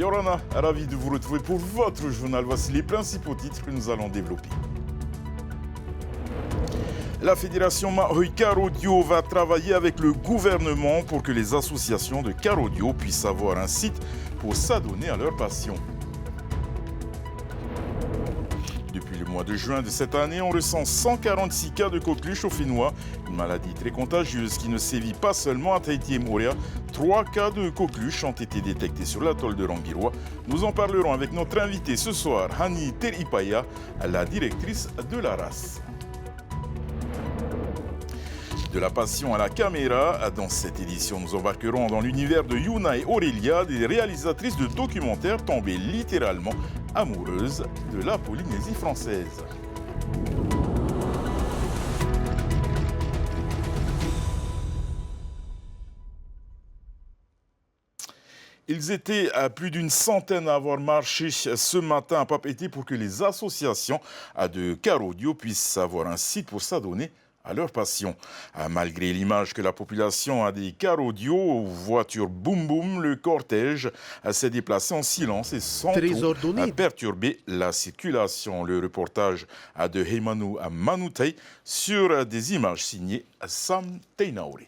Yorana, ravi de vous retrouver pour votre journal. Voici les principaux titres que nous allons développer. La Fédération Mahoy Car Audio va travailler avec le gouvernement pour que les associations de car audio puissent avoir un site pour s'adonner à leur passion. Depuis le mois de juin de cette année, on ressent 146 cas de coqueluche au Fénois, une maladie très contagieuse qui ne sévit pas seulement à Tahiti et Moorea. 3 cas de coqueluche ont été détectés sur l'atoll de Rangiroa. Nous en parlerons avec notre invitée ce soir, Hani Teripaya, la directrice de la race. De la passion à la caméra, dans cette édition, nous embarquerons dans l'univers de Yuna et Aurélia, des réalisatrices de documentaires tombées littéralement amoureuses de la Polynésie française. Ils étaient à plus d'une centaine à avoir marché ce matin à Papeete pour que les associations de car audio puissent avoir un site pour s'adonner à leur passion. Malgré l'image que la population a des cars audio aux voitures boum boum, le cortège s'est déplacé en silence et sans perturber la circulation. Le reportage de Heimanu Manutei sur des images signées Sam Teinaure.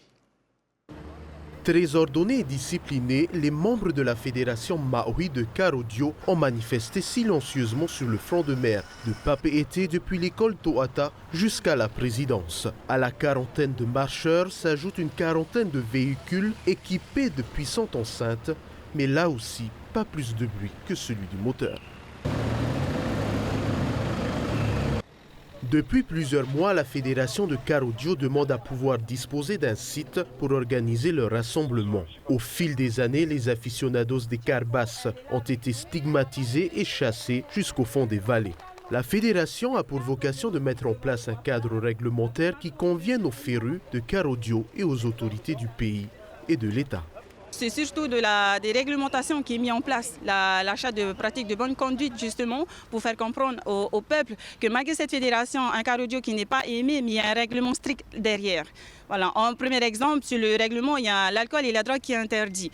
Très ordonnés et disciplinés, les membres de la Fédération Mahoy de car audio ont manifesté silencieusement sur le front de mer de Papeete depuis l'école Toata jusqu'à la présidence. À la quarantaine de marcheurs s'ajoute une quarantaine de véhicules équipés de puissantes enceintes, mais là aussi, pas plus de bruit que celui du moteur. Depuis plusieurs mois, la Fédération de car audio demande à pouvoir disposer d'un site pour organiser leur rassemblement. Au fil des années, les aficionados des cars basses ont été stigmatisés et chassés jusqu'au fond des vallées. La Fédération a pour vocation de mettre en place un cadre réglementaire qui convienne aux férus de car audio et aux autorités du pays et de l'État. C'est surtout des réglementations qui est mis en place, l'achat de pratiques de bonne conduite justement pour faire comprendre au peuple que malgré cette fédération, un car audio qui n'est pas aimé, mais il y a un règlement strict derrière. Voilà, en premier exemple, sur le règlement, il y a l'alcool et la drogue qui est interdit.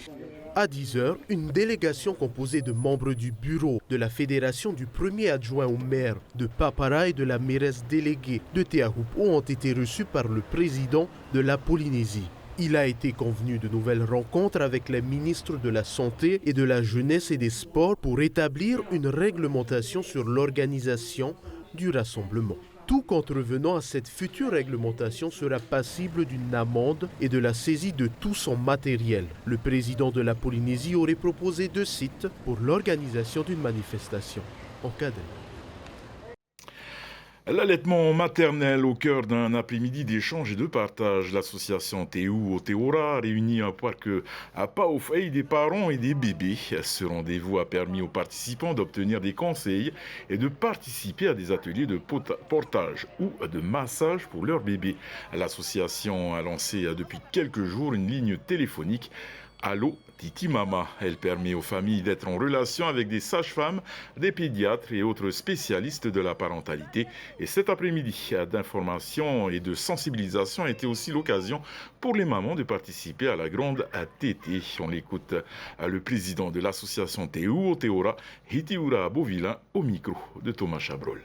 À 10h, une délégation composée de membres du bureau de la fédération, du premier adjoint au maire de Papara et de la mairesse déléguée de Te Ahupo ont été reçus par le président de la Polynésie. Il a été convenu de nouvelles rencontres avec les ministres de la Santé et de la Jeunesse et des Sports pour établir une réglementation sur l'organisation du rassemblement. Tout contrevenant à cette future réglementation sera passible d'une amende et de la saisie de tout son matériel. Le président de la Polynésie aurait proposé 2 sites pour l'organisation d'une manifestation en cas d'émeute. L'allaitement maternel au cœur d'un après-midi d'échange et de partage. L'association Te Uu Oteora réunit un parc à Paoufei des parents et des bébés. Ce rendez-vous a permis aux participants d'obtenir des conseils et de participer à des ateliers de portage ou de massage pour leurs bébés. L'association a lancé depuis quelques jours une ligne téléphonique Allo Titi Mama. Elle permet aux familles d'être en relation avec des sages-femmes, des pédiatres et autres spécialistes de la parentalité. Et cet après-midi d'information et de sensibilisation a été aussi l'occasion pour les mamans de participer à la grande tétée. On l'écoute, le président de l'association Te Uu Oteora, Hitiura Bovillain, au micro de Thomas Chabrol.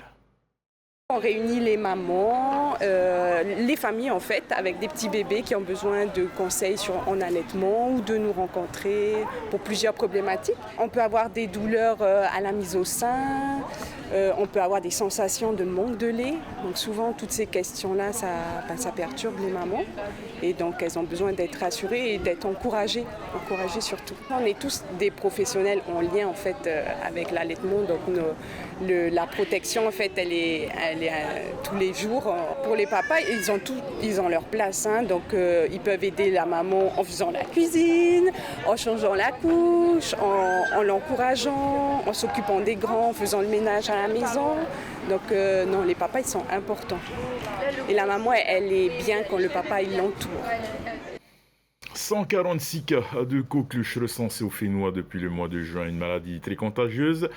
On réunit les mamans, les familles en fait, avec des petits bébés qui ont besoin de conseils en allaitement ou de nous rencontrer pour plusieurs problématiques. On peut avoir des douleurs à la mise au sein, on peut avoir des sensations de manque de lait. Donc souvent toutes ces questions-là, ça perturbe les mamans et donc elles ont besoin d'être rassurées et d'être encouragées surtout. On est tous des professionnels en lien en fait avec l'allaitement, donc la protection en fait elle est tous les jours. Pour les papas, ils ont leur place, donc ils peuvent aider la maman en faisant la cuisine, en changeant la couche, en l'encourageant, en s'occupant des grands, en faisant le ménage à la maison. Donc non, les papas, ils sont importants. Et la maman, elle est bien quand le papa, il l'entoure. 146 cas de coqueluche recensés au Fénois depuis le mois de juin, une maladie très contagieuse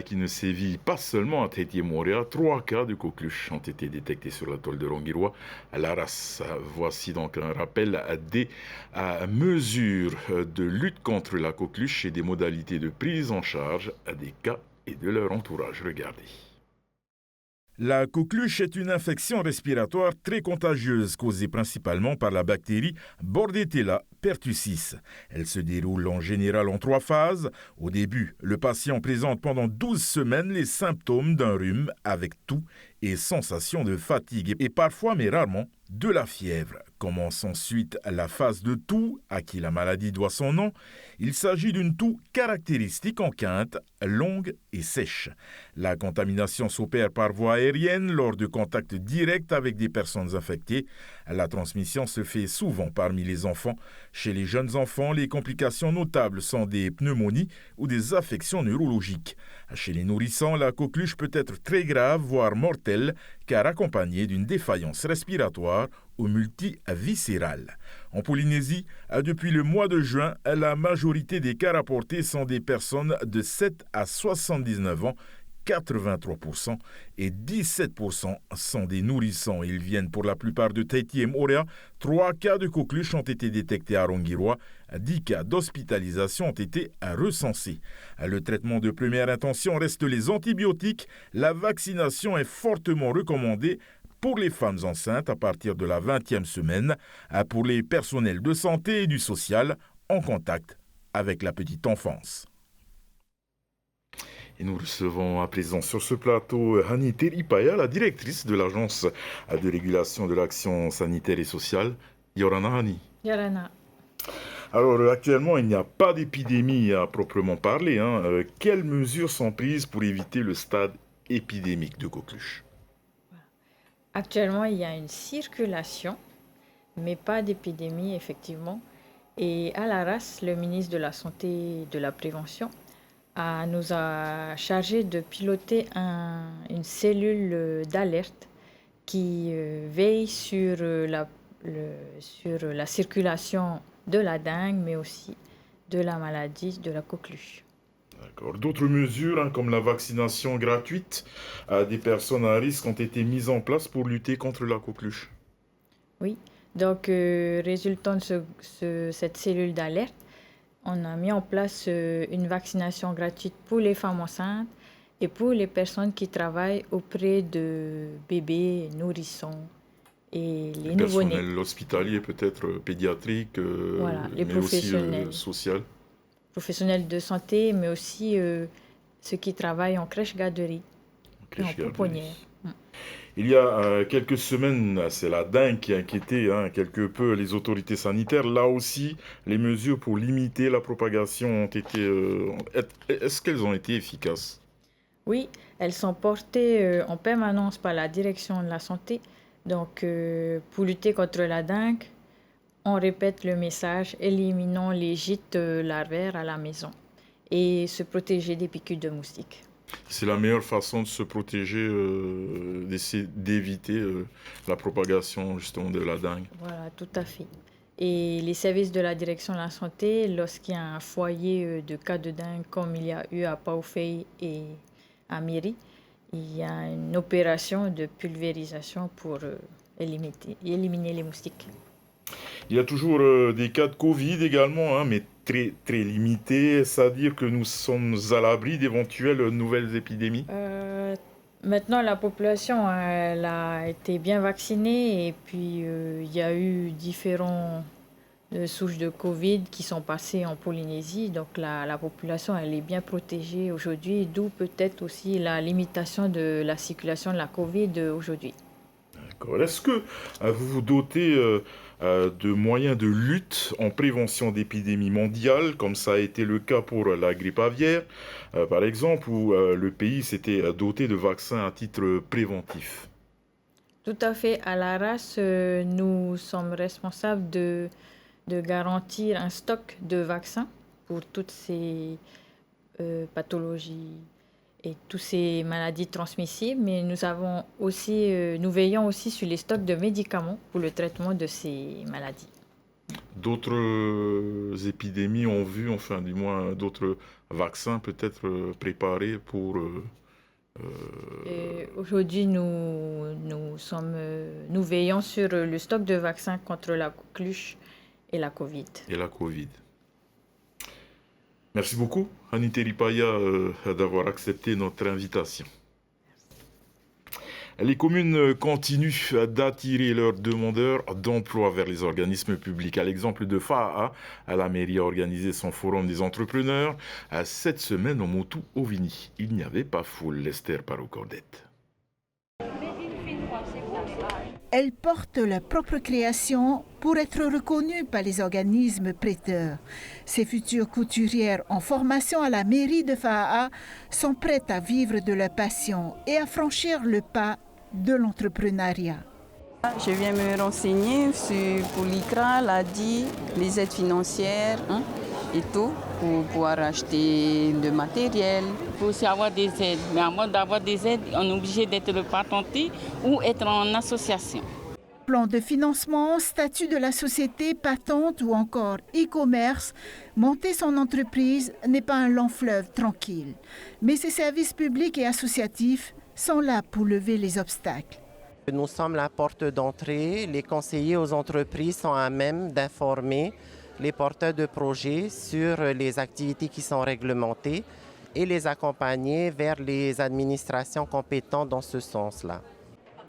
qui ne sévit pas seulement à Tahiti-Moréa. 3 cas de coqueluche ont été détectés sur l'atoll de Rongiroa à Laras. Voici donc un rappel des mesures de lutte contre la coqueluche et des modalités de prise en charge des cas et de leur entourage. Regardez. La coqueluche est une infection respiratoire très contagieuse causée principalement par la bactérie Bordetella pertussis. Elle se déroule en général en 3 phases. Au début, le patient présente pendant 12 semaines les symptômes d'un rhume avec toux et sensation de fatigue et parfois, mais rarement, de la fièvre. Commence ensuite la phase de toux à qui la maladie doit son nom. Il s'agit d'une toux caractéristique en quinte, longue et sèche. La contamination s'opère par voie aérienne lors de contacts directs avec des personnes infectées. La transmission se fait souvent parmi les enfants. Chez les jeunes enfants, les complications notables sont des pneumonies ou des affections neurologiques. Chez les nourrissons, la coqueluche peut être très grave, voire mortelle, car accompagnée d'une défaillance respiratoire ou multiviscérale. En Polynésie, depuis le mois de juin, la majorité des cas rapportés sont des personnes de 7 à 79 ans, 83%, et 17% sont des nourrissons. Ils viennent pour la plupart de Tahiti et Moréa. 3 cas de coqueluche ont été détectés à Rongiroa. 10 cas d'hospitalisation ont été recensés. Le traitement de première intention reste les antibiotiques. La vaccination est fortement recommandée pour les femmes enceintes à partir de la 20e semaine, pour les personnels de santé et du social en contact avec la petite enfance. Et nous recevons à présent sur ce plateau Hani Teripaya, la directrice de l'Agence de régulation de l'action sanitaire et sociale. Yorana Hani. Yorana. Alors actuellement, il n'y a pas d'épidémie à proprement parler. Quelles mesures sont prises pour éviter le stade épidémique de coqueluche? Actuellement, il y a une circulation, mais pas d'épidémie, effectivement. Et à Laras, le ministre de la Santé et de la Prévention nous a chargé de piloter une cellule d'alerte qui veille sur la circulation de la dengue, mais aussi de la maladie de la coqueluche. D'accord. D'autres mesures, comme la vaccination gratuite à des personnes à risque, ont été mises en place pour lutter contre la coqueluche. Oui, donc résultant de cette cellule d'alerte, on a mis en place une vaccination gratuite pour les femmes enceintes et pour les personnes qui travaillent auprès de bébés, nourrissons et les nouveau-nés. Personnel hospitalier, peut-être pédiatrique, voilà, les mais professionnels. aussi social. Professionnels de santé, mais aussi ceux qui travaillent en crèche-garderie et en pouponnière. Il y a quelques semaines, c'est la dengue qui inquiétait quelque peu les autorités sanitaires. Là aussi, les mesures pour limiter la propagation ont été... Est-ce qu'elles ont été efficaces? Oui, elles sont portées en permanence par la direction de la santé. Donc, pour lutter contre la dengue, on répète le message, éliminons les gîtes larvaires à la maison et se protéger des piqûres de moustiques. C'est la meilleure façon de se protéger, d'essayer d'éviter la propagation justement de la dengue. Voilà, tout à fait. Et les services de la direction de la santé, lorsqu'il y a un foyer de cas de dengue comme il y a eu à Paufey et à Miri, il y a une opération de pulvérisation pour éliminer les moustiques. Il y a toujours des cas de Covid également, mais très, très limités. C'est-à-dire que nous sommes à l'abri d'éventuelles nouvelles épidémies? Maintenant, la population elle a été bien vaccinée et puis il y a eu différentes souches de Covid qui sont passées en Polynésie. Donc la population elle est bien protégée aujourd'hui, d'où peut-être aussi la limitation de la circulation de la Covid aujourd'hui. D'accord. Est-ce que vous vous dotez de moyens de lutte en prévention d'épidémies mondiales, comme ça a été le cas pour la grippe aviaire, par exemple, où le pays s'était doté de vaccins à titre préventif? Tout à fait. À Laras, nous sommes responsables de garantir un stock de vaccins pour toutes ces pathologies et toutes ces maladies transmissibles, mais nous veillons aussi sur les stocks de médicaments pour le traitement de ces maladies. D'autres épidémies ont vu, enfin du moins d'autres vaccins peut-être préparés pour... Et aujourd'hui, nous veillons sur le stock de vaccins contre la coqueluche et la Covid. Merci beaucoup, Anita Ripaya, d'avoir accepté notre invitation. Les communes continuent d'attirer leurs demandeurs d'emploi vers les organismes publics. À l'exemple de FAA, la mairie a organisé son forum des entrepreneurs. Cette semaine, au Motu-Ovini, il n'y avait pas foule. Esther Parocordette. Elles portent leur propre création pour être reconnues par les organismes prêteurs. Ces futures couturières en formation à la mairie de FAA sont prêtes à vivre de leur passion et à franchir le pas de l'entrepreneuriat. Je viens me renseigner pour l'ICRA, l'ADI, les aides financières et tout, pour pouvoir acheter le matériel. Il faut aussi avoir des aides, mais à moins d'avoir des aides, on est obligé d'être patenté ou être en association. Plan de financement, statut de la société, patente ou encore e-commerce, monter son entreprise n'est pas un long fleuve tranquille. Mais ces services publics et associatifs sont là pour lever les obstacles. Nous sommes la porte d'entrée. Les conseillers aux entreprises sont à même d'informer les porteurs de projets sur les activités qui sont réglementées et les accompagner vers les administrations compétentes dans ce sens-là.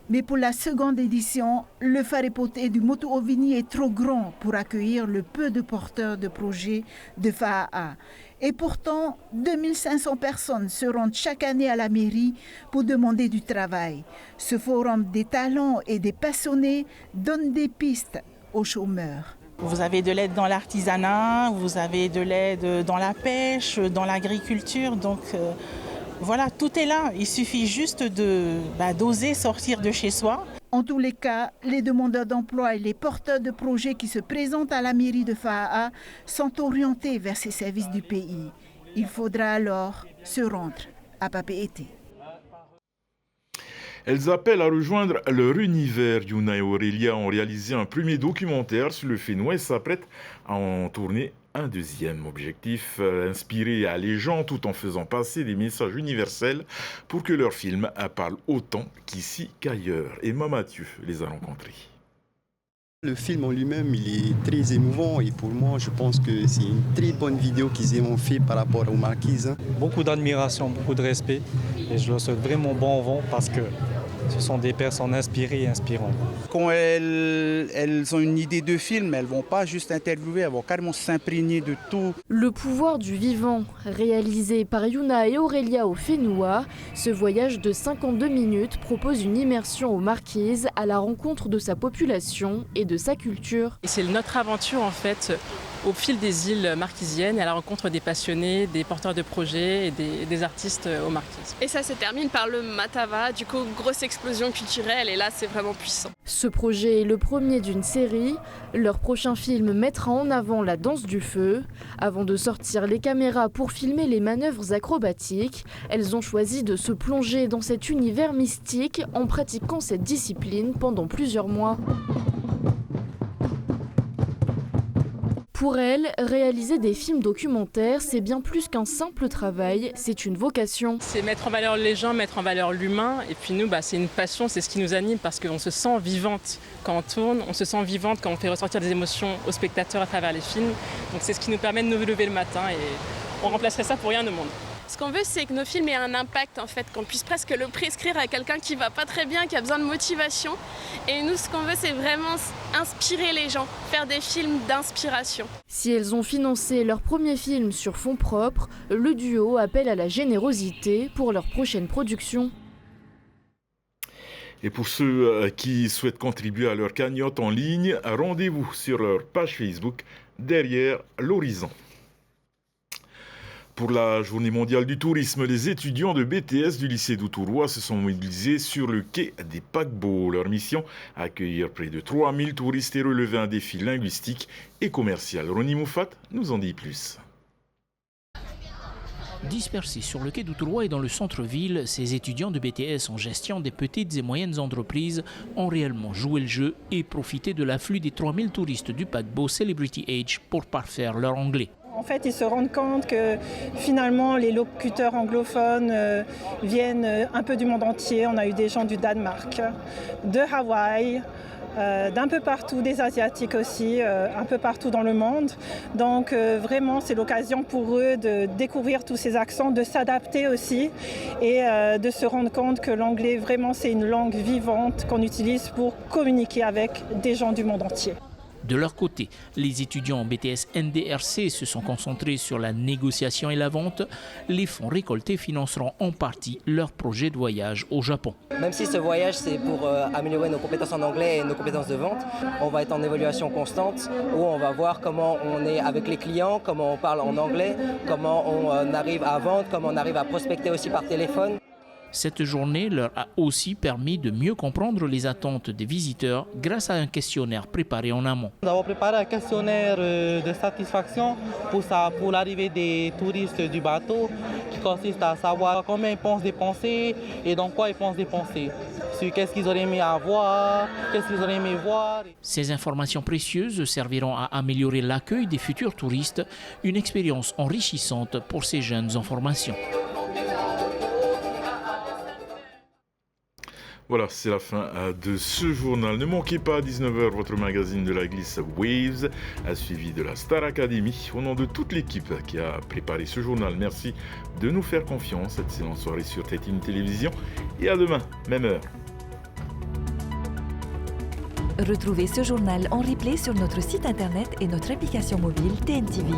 Mais pour la seconde édition, le Farepoté du Motu-Ovini est trop grand pour accueillir le peu de porteurs de projets de FAA. Et pourtant, 2500 personnes se rendent chaque année à la mairie pour demander du travail. Ce forum des talents et des passionnés donne des pistes aux chômeurs. Vous avez de l'aide dans l'artisanat, vous avez de l'aide dans la pêche, dans l'agriculture, donc... Voilà, tout est là. Il suffit juste d'oser sortir de chez soi. En tous les cas, les demandeurs d'emploi et les porteurs de projets qui se présentent à la mairie de FAA sont orientés vers ces services du pays. Il faudra alors se rendre à Papeete. Elles appellent à rejoindre leur univers. Yuna et Aurélia ont réalisé un premier documentaire sur le Fénois et s'apprêtent à en tourner un deuxième. Objectif, inspirer les gens tout en faisant passer des messages universels pour que leur film parle autant qu'ici qu'ailleurs. Emma Mathieu les a rencontrés. Le film en lui-même, il est très émouvant et pour moi, je pense que c'est une très bonne vidéo qu'ils ont fait par rapport aux marquises. Beaucoup d'admiration, beaucoup de respect et je leur souhaite vraiment bon vent parce que ce sont des personnes inspirées et inspirantes. Quand elles ont une idée de film, elles ne vont pas juste interviewer, elles vont carrément s'imprégner de tout. Le pouvoir du vivant, réalisé par Yuna et Aurélia au Fénois, ce voyage de 52 minutes propose une immersion aux Marquises à la rencontre de sa population et de sa culture. Et c'est notre aventure en fait au fil des îles marquisiennes, à la rencontre des passionnés, des porteurs de projets et des artistes aux Marquises. Et ça se termine par le Matava, du coup grosse explosion culturelle et là c'est vraiment puissant. Ce projet est le premier d'une série. Leur prochain film mettra en avant la danse du feu. Avant de sortir les caméras pour filmer les manœuvres acrobatiques, elles ont choisi de se plonger dans cet univers mystique en pratiquant cette discipline pendant plusieurs mois. Pour elle, réaliser des films documentaires, c'est bien plus qu'un simple travail, c'est une vocation. C'est mettre en valeur les gens, mettre en valeur l'humain. Et puis nous, c'est une passion, c'est ce qui nous anime parce qu'on se sent vivante quand on tourne, on se sent vivante quand on fait ressortir des émotions aux spectateurs à travers les films. Donc c'est ce qui nous permet de nous lever le matin et on remplacerait ça pour rien au monde. Ce qu'on veut, c'est que nos films aient un impact, en fait, qu'on puisse presque le prescrire à quelqu'un qui va pas très bien, qui a besoin de motivation. Et nous, ce qu'on veut, c'est vraiment inspirer les gens, faire des films d'inspiration. Si elles ont financé leur premier film sur fonds propres, le duo appelle à la générosité pour leur prochaine production. Et pour ceux qui souhaitent contribuer à leur cagnotte en ligne, rendez-vous sur leur page Facebook Derrière l'horizon. Pour la journée mondiale du tourisme, les étudiants de BTS du lycée d'Outouroua se sont mobilisés sur le quai des paquebots. Leur mission, accueillir près de 3000 touristes et relever un défi linguistique et commercial. Ronnie Moufat nous en dit plus. Dispersés sur le quai d'Outroua et dans le centre-ville, ces étudiants de BTS en gestion des petites et moyennes entreprises ont réellement joué le jeu et profité de l'afflux des 3000 touristes du paquebot Celebrity Age pour parfaire leur anglais. En fait, ils se rendent compte que finalement, les locuteurs anglophones viennent un peu du monde entier. On a eu des gens du Danemark, de Hawaï, d'un peu partout, des Asiatiques aussi, un peu partout dans le monde. Donc vraiment, c'est l'occasion pour eux de découvrir tous ces accents, de s'adapter aussi et de se rendre compte que l'anglais, vraiment, c'est une langue vivante qu'on utilise pour communiquer avec des gens du monde entier. De leur côté, les étudiants en BTS NDRC se sont concentrés sur la négociation et la vente. Les fonds récoltés financeront en partie leur projet de voyage au Japon. Même si ce voyage, c'est pour améliorer nos compétences en anglais et nos compétences de vente, on va être en évaluation constante où on va voir comment on est avec les clients, comment on parle en anglais, comment on arrive à vendre, comment on arrive à prospecter aussi par téléphone. Cette journée leur a aussi permis de mieux comprendre les attentes des visiteurs grâce à un questionnaire préparé en amont. Nous avons préparé un questionnaire de satisfaction pour l'arrivée des touristes du bateau qui consiste à savoir combien ils pensent dépenser et dans quoi ils pensent dépenser. Qu'est-ce qu'ils auraient aimé avoir, qu'est-ce qu'ils auraient aimé voir. Ces informations précieuses serviront à améliorer l'accueil des futurs touristes, une expérience enrichissante pour ces jeunes en formation. Voilà, c'est la fin de ce journal. Ne manquez pas à 19h votre magazine de la glisse Waves, suivi de la Star Academy. Au nom de toute l'équipe qui a préparé ce journal, merci de nous faire confiance. Excellente soirée sur TNT Télévision et à demain, même heure. Retrouvez ce journal en replay sur notre site internet et notre application mobile TNTV.